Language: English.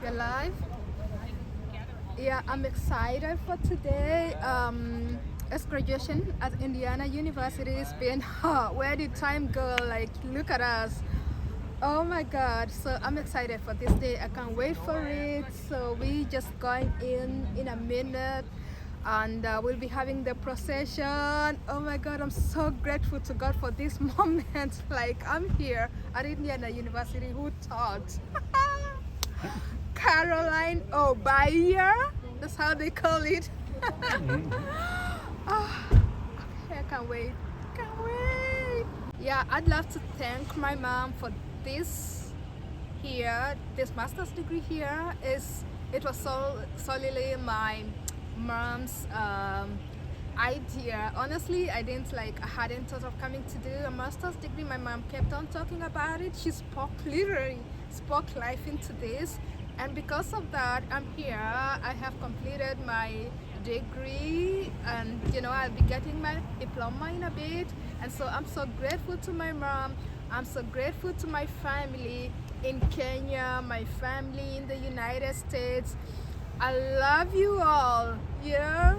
alive. Yeah, I'm excited for today. It's graduation at Indiana University. It's been where did time go? Like, look at us. Oh my God! So I'm excited for this day. I can't wait for it. So we just going in a minute, and we'll be having the procession. Oh my God! I'm so grateful to God for this moment. Like, I'm here at Indiana University. Who thought? Caroline O'Bayer. That's how they call it. Oh, okay, I can't wait. Can't wait. Yeah, I'd love to thank my mom for this here. This master's degree here it was solely my mom's idea. Honestly, I hadn't thought of coming to do a master's degree. My mom kept on talking about it. She literally spoke life into this. And because of that, I'm here. I have completed my degree, and I'll be getting my diploma in a bit. And so I'm so grateful to my mom. I'm so grateful to my family in Kenya, my family in the United States. I love you all. Yeah.